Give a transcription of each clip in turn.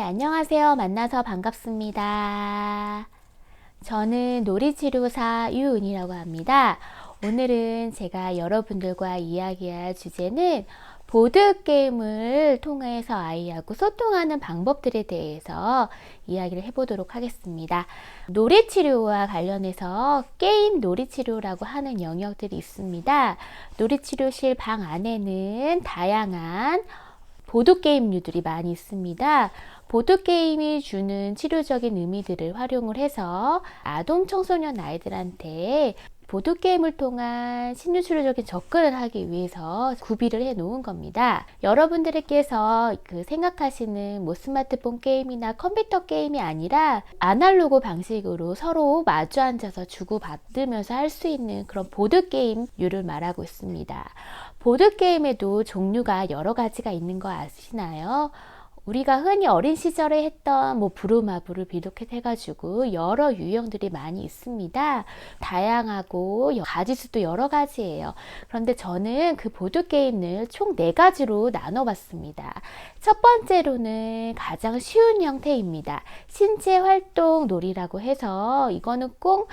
안녕하세요. 만나서 반갑습니다. 저는 놀이치료사 유은이라고 합니다. 오늘은 제가 여러분들과 이야기할 주제는 보드게임을 통해서 아이하고 소통하는 방법들에 대해서 이야기를 해보도록 하겠습니다. 놀이치료와 관련해서 게임 놀이치료라고 하는 영역들이 있습니다. 놀이치료실 방 안에는 다양한 보드게임류들이 많이 있습니다. 보드게임이 주는 치료적인 의미들을 활용을 해서 아동 청소년 아이들한테 보드게임을 통한 심리치료적인 접근을 하기 위해서 구비를 해 놓은 겁니다. 여러분들께서 생각하시는 스마트폰 게임이나 컴퓨터 게임이 아니라 아날로그 방식으로 서로 마주 앉아서 주고받으면서 할 수 있는 그런 보드게임류를 말하고 있습니다. 보드게임에도 종류가 여러 가지가 있는 거 아시나요? 우리가 흔히 어린 시절에 했던 부루마블을 비롯해가지고 여러 유형들이 많이 있습니다. 다양하고 가지수도 여러 가지예요. 그런데 저는 그 보드게임을 총 4가지로 나눠봤습니다. 첫 번째로는 가장 쉬운 형태입니다. 신체 활동 놀이라고 해서 이거는 꼭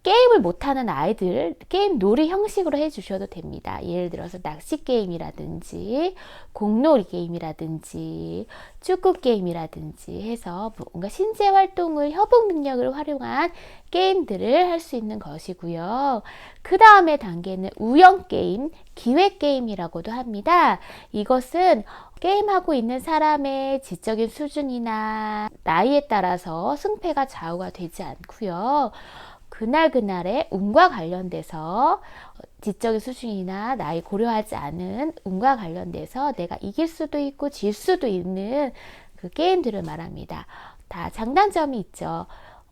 게임을 못하는 아이들 게임 놀이 형식으로 해주셔도 됩니다. 예를 들어서 낚시 게임이라든지 공놀이 게임이라든지 축구 게임이라든지 해서 뭔가 신체 활동을 협응 능력을 활용한 게임들을 할 수 있는 것이고요. 그 다음에 단계는 우연 게임, 기회 게임이라고도 합니다. 이것은 게임하고 있는 사람의 지적인 수준이나 나이에 따라서 승패가 좌우가 되지 않고요. 그날의 운과 관련돼서 지적인 수준이나 나이 고려하지 않은 운과 관련돼서 내가 이길 수도 있고 질 수도 있는 그 게임들을 말합니다. 다 장단점이 있죠.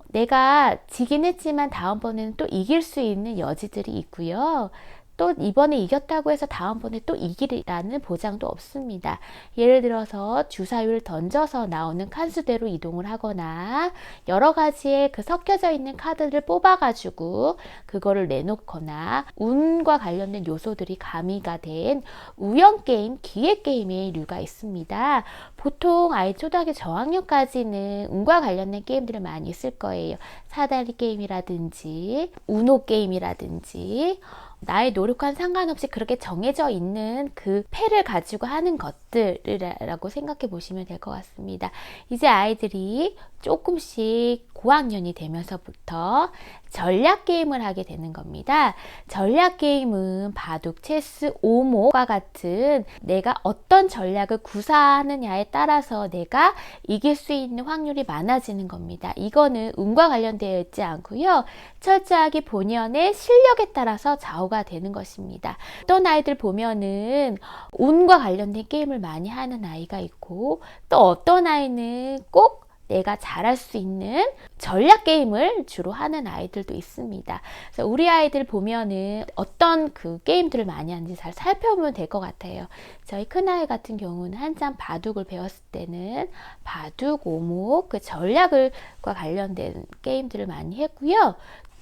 내가 지긴 했지만 다음번에는 또 이길 수 있는 여지들이 있고요. 또 이번에 이겼다고 해서 다음번에 또 이기리라는 보장도 없습니다. 예를 들어서 주사위를 던져서 나오는 칸수대로 이동을 하거나 여러 가지의 섞여져 있는 카드를 뽑아가지고 그거를 내놓거나 운과 관련된 요소들이 가미가 된 우연게임, 기회게임의 류가 있습니다. 보통 아이 초등학교 저학년까지는 운과 관련된 게임들을 많이 쓸 거예요. 사다리 게임이라든지 우노 게임이라든지 나의 노력과는 상관없이 그렇게 정해져 있는 그 패를 가지고 하는 것들이라고 생각해 보시면 될 것 같습니다. 이제 아이들이 조금씩 고학년이 되면서부터 전략 게임을 하게 되는 겁니다. 전략 게임은 바둑, 체스, 오모과 같은 내가 어떤 전략을 구사하느냐에 따라서 내가 이길 수 있는 확률이 많아지는 겁니다. 이거는 운과 관련되어 있지 않고요. 철저하게 본연의 실력에 따라서 좌우가 되는 것입니다. 어떤 아이들 보면은 운과 관련된 게임을 많이 하는 아이가 있고 또 어떤 아이는 꼭 내가 잘할 수 있는 전략 게임을 주로 하는 아이들도 있습니다. 그래서 우리 아이들 보면은 어떤 그 게임들을 많이 하는지 잘 살펴보면 될 것 같아요. 저희 큰아이 같은 경우는 한참 바둑을 배웠을 때는 바둑, 오목, 그 전략과 관련된 게임들을 많이 했고요.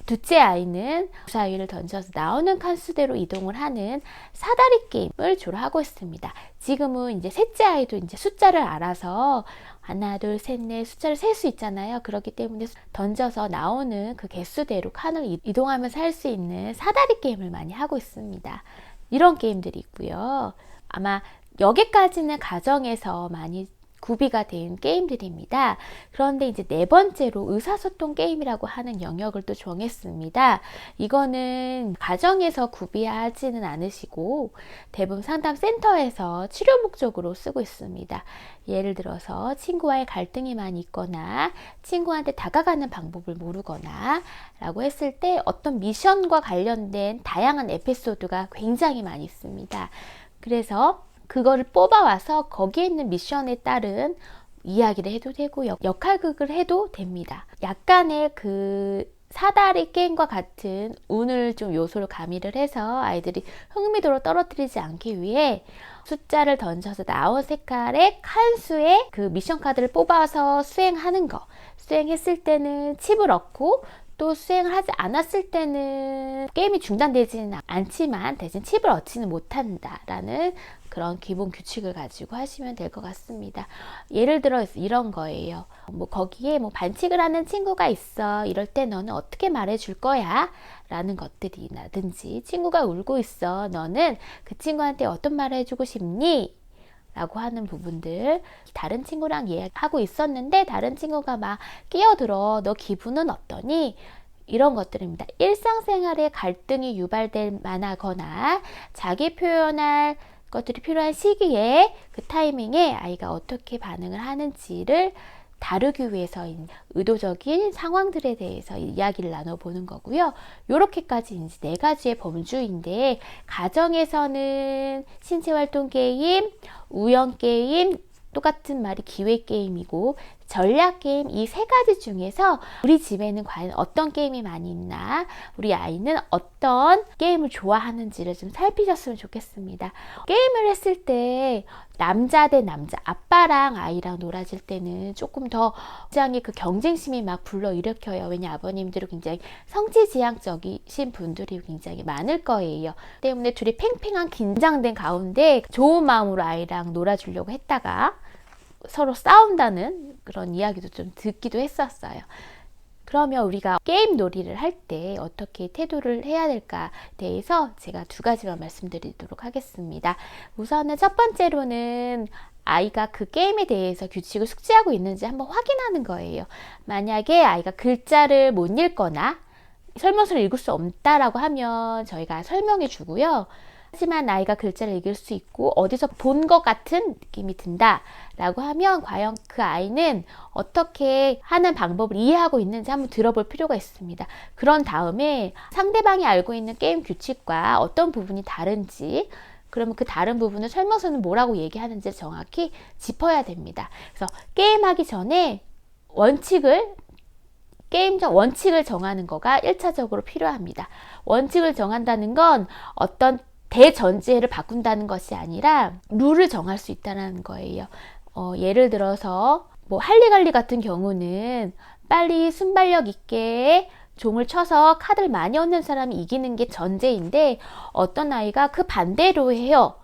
둘째 아이는 주사위를 던져서 나오는 칸수대로 이동을 하는 사다리 게임을 주로 하고 있습니다. 지금은 이제 셋째 아이도 이제 숫자를 알아서 하나, 둘, 셋, 넷 숫자를 셀 수 있잖아요. 그렇기 때문에 던져서 나오는 그 개수대로 칸을 이동하면서 할 수 있는 사다리 게임을 많이 하고 있습니다. 이런 게임들이 있고요. 아마 여기까지는 가정에서 많이 구비가 된 게임들입니다. 그런데 이제 4번째로 의사소통 게임이라고 하는 영역을 또 정했습니다. 이거는 가정에서 구비하지는 않으시고 대부분 상담센터에서 치료 목적으로 쓰고 있습니다. 예를 들어서 친구와의 갈등이 많이 있거나 친구한테 다가가는 방법을 모르거나 라고 했을 때 어떤 미션과 관련된 다양한 에피소드가 굉장히 많이 있습니다. 그래서 그거를 뽑아와서 거기에 있는 미션에 따른 이야기를 해도 되고 역할극을 해도 됩니다. 약간의 그 사다리 게임과 같은 운을 좀 요소를 가미를 해서 아이들이 흥미도를 떨어뜨리지 않기 위해 숫자를 던져서 나온 색깔의 칸수의 그 미션 카드를 뽑아서 수행하는 거. 수행했을 때는 칩을 얻고 또 수행을 하지 않았을 때는 게임이 중단되지는 않지만 대신 칩을 얻지는 못한다라는 그런 기본 규칙을 가지고 하시면 될 것 같습니다. 예를 들어 이런 거예요. 거기에 반칙을 하는 친구가 있어. 이럴 때 너는 어떻게 말해줄 거야? 라는 것들이라든지, 친구가 울고 있어. 너는 그 친구한테 어떤 말을 해주고 싶니? 라고 하는 부분들, 다른 친구랑 이야기하고 있었는데 다른 친구가 막 끼어들어. 너 기분은 어떠니? 이런 것들입니다. 일상생활에 갈등이 유발될 만하거나 자기 표현할 것들이 필요한 시기에, 그 타이밍에 아이가 어떻게 반응을 하는지를 다루기 위해서 의도적인 상황들에 대해서 이야기를 나눠보는 거고요. 요렇게까지 이제 4가지의 범주인데, 가정에서는 신체활동 게임, 우연 게임, 똑같은 말이 기획 게임이고 전략 게임, 이 3가지 중에서 우리 집에는 과연 어떤 게임이 많이 있나, 우리 아이는 어떤 게임을 좋아하는지를 좀 살피셨으면 좋겠습니다. 게임을 했을 때 남자 대 남자, 아빠랑 아이랑 놀아질 때는 조금 더 굉장히 그 경쟁심이 막 불러일으켜요. 왜냐, 아버님들은 굉장히 성취지향적이신 분들이 굉장히 많을 거예요. 때문에 둘이 팽팽한 긴장된 가운데 좋은 마음으로 아이랑 놀아주려고 했다가 서로 싸운다는 그런 이야기도 좀 듣기도 했었어요. 그러면 우리가 게임 놀이를 할 때 어떻게 태도를 해야 될까에 대해서 제가 2가지만 말씀드리도록 하겠습니다. 우선은 첫 번째로는 아이가 그 게임에 대해서 규칙을 숙지하고 있는지 한번 확인하는 거예요. 만약에 아이가 글자를 못 읽거나 설명서를 읽을 수 없다라고 하면 저희가 설명해 주고요. 하지만 아이가 글자를 읽을 수 있고 어디서 본 것 같은 느낌이 든다 라고 하면 과연 그 아이는 어떻게 하는 방법을 이해하고 있는지 한번 들어볼 필요가 있습니다. 그런 다음에 상대방이 알고 있는 게임 규칙과 어떤 부분이 다른지, 그러면 그 다른 부분을 설명서는 뭐라고 얘기하는지 정확히 짚어야 됩니다. 그래서 게임하기 전에 게임적 원칙을 정하는 거가 1차적으로 필요합니다. 원칙을 정한다는 건 어떤 대전제를 바꾼다는 것이 아니라 룰을 정할 수 있다는 거예요. 예를 들어서 할리갈리 같은 경우는 빨리 순발력 있게 종을 쳐서 카드를 많이 얻는 사람이 이기는 게 전제인데, 어떤 아이가 그 반대로 해요.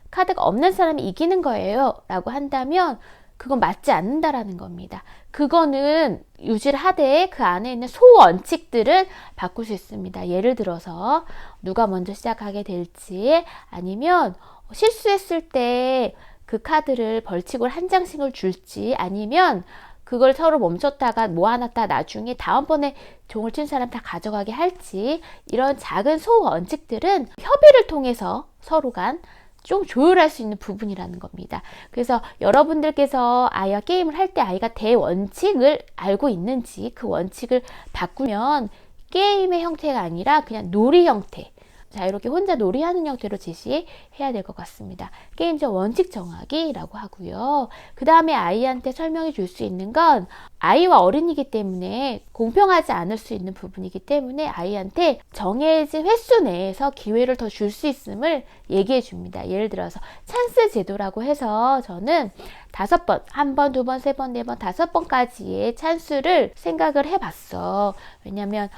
카드가 없는 사람이 이기는 거예요 라고 한다면 그건 맞지 않는다라는 겁니다. 그거는 유지를 하되 그 안에 있는 소원칙들을 바꿀 수 있습니다. 예를 들어서 누가 먼저 시작하게 될지, 아니면 실수했을 때 그 카드를 벌칙을 한 장씩을 줄지, 아니면 그걸 서로 멈췄다가 모아놨다 나중에 다음번에 종을 친 사람 다 가져가게 할지, 이런 작은 소원칙들은 협의를 통해서 서로 간 좀 조율할 수 있는 부분이라는 겁니다. 그래서 여러분들께서 아이와 게임을 할 때 아이가 대원칙을 알고 있는지, 그 원칙을 바꾸면 게임의 형태가 아니라 그냥 놀이 형태, 자유롭게 혼자 놀이하는 형태로 제시해야 될 것 같습니다. 게임적 원칙 정하기라고 하고요. 그 다음에 아이한테 설명해 줄 수 있는 건, 아이와 어린이기 때문에 공평하지 않을 수 있는 부분이기 때문에 아이한테 정해진 횟수 내에서 기회를 더 줄 수 있음을 얘기해 줍니다. 예를 들어서 찬스 제도라고 해서 저는 5번, 1번, 2번, 3번, 4번, 5번까지의 찬스를 생각을 해봤어. 왜냐면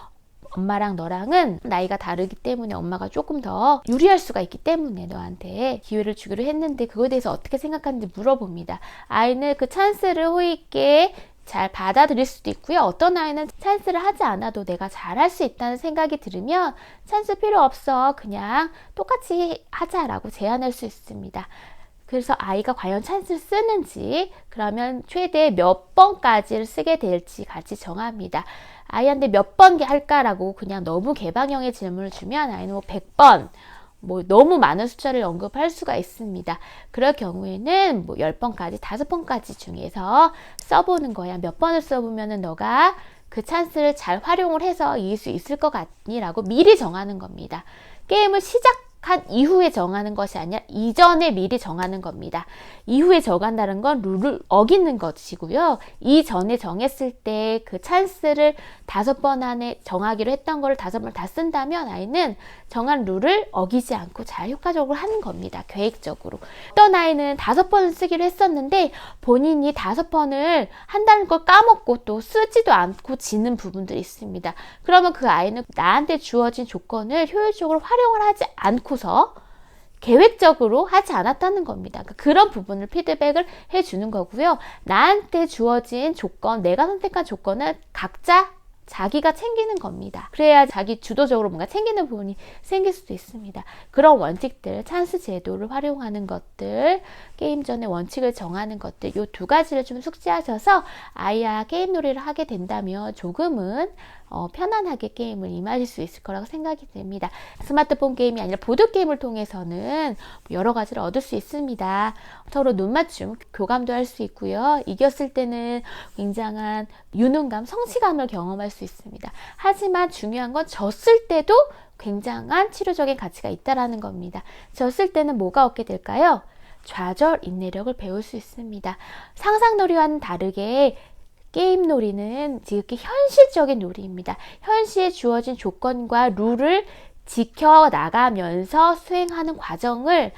엄마랑 너랑은 나이가 다르기 때문에 엄마가 조금 더 유리할 수가 있기 때문에 너한테 기회를 주기로 했는데 그거에 대해서 어떻게 생각하는지 물어봅니다. 아이는 그 찬스를 호의 있게 잘 받아들일 수도 있고요. 어떤 아이는 찬스를 하지 않아도 내가 잘할 수 있다는 생각이 들으면 찬스 필요 없어, 그냥 똑같이 하자라고 제안할 수 있습니다. 그래서 아이가 과연 찬스를 쓰는지, 그러면 최대 몇 번까지를 쓰게 될지 같이 정합니다. 아이한테 몇 번 할까라고 그냥 너무 개방형의 질문을 주면 아이는 100번, 너무 많은 숫자를 언급할 수가 있습니다. 그럴 경우에는 10번까지, 5번까지 중에서 써보는 거야. 몇 번을 써보면은 너가 그 찬스를 잘 활용을 해서 이길 수 있을 것 같니? 라고 미리 정하는 겁니다. 게임을 시작한 이후에 정하는 것이 아니라 이전에 미리 정하는 겁니다. 이후에 정한다는 건 룰을 어기는 것이고요. 이전에 정했을 때 그 찬스를 5번 안에 정하기로 했던 거를 5번 다 쓴다면 아이는 정한 룰을 어기지 않고 잘 효과적으로 하는 겁니다. 계획적으로. 어떤 아이는 5번을 쓰기로 했었는데 본인이 5번을 한다는 걸 까먹고 또 쓰지도 않고 지는 부분들이 있습니다. 그러면 그 아이는 나한테 주어진 조건을 효율적으로 활용을 하지 않고서 계획적으로 하지 않았다는 겁니다. 그런 부분을 피드백을 해주는 거고요. 나한테 주어진 조건, 내가 선택한 조건을 각자 자기가 챙기는 겁니다. 그래야 자기 주도적으로 뭔가 챙기는 부분이 생길 수도 있습니다. 그런 원칙들, 찬스 제도를 활용하는 것들, 게임 전에 원칙을 정하는 것들, 이 2가지를 좀 숙지하셔서 아이와 게임 놀이를 하게 된다면 조금은 편안하게 게임을 임하실 수 있을 거라고 생각이 됩니다. 스마트폰 게임이 아니라 보드게임을 통해서는 여러 가지를 얻을 수 있습니다. 서로 눈맞춤, 교감도 할 수 있고요. 이겼을 때는 굉장한 유능감, 성취감을 경험할 수 있습니다. 하지만 중요한 건 졌을 때도 굉장한 치료적인 가치가 있다는 겁니다. 졌을 때는 뭐가 얻게 될까요? 좌절, 인내력을 배울 수 있습니다. 상상놀이와는 다르게 게임 놀이는 지극히 현실적인 놀이입니다. 현실에 주어진 조건과 룰을 지켜나가면서 수행하는 과정을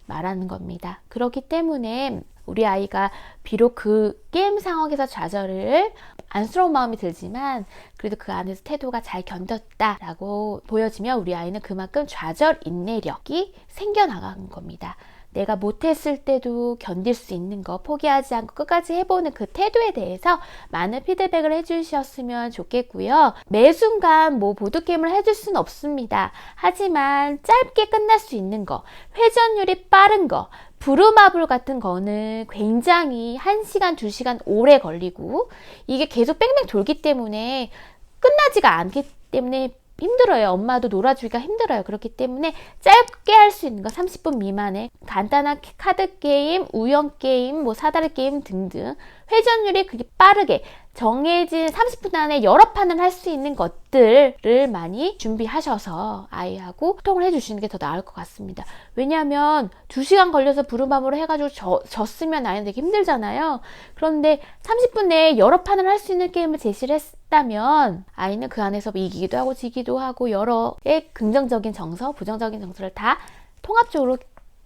말하는 겁니다. 그렇기 때문에 우리 아이가 비록 그 게임 상황에서 좌절을 안쓰러운 마음이 들지만 그래도 그 안에서 태도가 잘 견뎠다라고 보여지면 우리 아이는 그만큼 좌절 인내력이 생겨나가는 겁니다. 내가 못했을 때도 견딜 수 있는 거, 포기하지 않고 끝까지 해보는 그 태도에 대해서 많은 피드백을 해주셨으면 좋겠고요. 매 순간 보드게임을 해줄 수는 없습니다. 하지만 짧게 끝날 수 있는 거, 회전율이 빠른 거, 부루마블 같은 거는 굉장히 1시간, 2시간 오래 걸리고 이게 계속 뺑뺑 돌기 때문에 끝나지가 않기 때문에 힘들어요. 엄마도 놀아주기가 힘들어요. 그렇기 때문에 짧게 할 수 있는 거 30분 미만의 간단한 카드 게임, 우연 게임, 사다리 게임 등등 회전율이 그게 빠르게 정해진 30분 안에 여러 판을 할 수 있는 것들을 많이 준비하셔서 아이하고 소통을 해주시는 게 더 나을 것 같습니다. 왜냐하면 2시간 걸려서 부루마블을 해가지고 졌으면 아이는 되게 힘들잖아요. 그런데 30분 내에 여러 판을 할 수 있는 게임을 제시를 했다면 아이는 그 안에서 이기기도 하고 지기도 하고 여러의 긍정적인 정서, 부정적인 정서를 다 통합적으로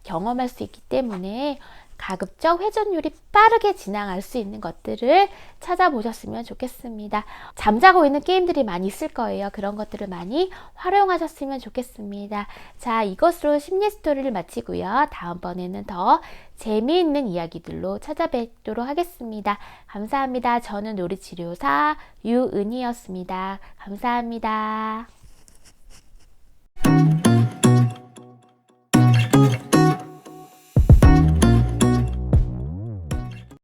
경험할 수 있기 때문에 가급적 회전율이 빠르게 진행할 수 있는 것들을 찾아보셨으면 좋겠습니다. 잠자고 있는 게임들이 많이 있을 거예요. 그런 것들을 많이 활용하셨으면 좋겠습니다. 자, 이것으로 심리 스토리를 마치고요. 다음번에는 더 재미있는 이야기들로 찾아뵙도록 하겠습니다. 감사합니다. 저는 놀이치료사 유은희였습니다. 감사합니다.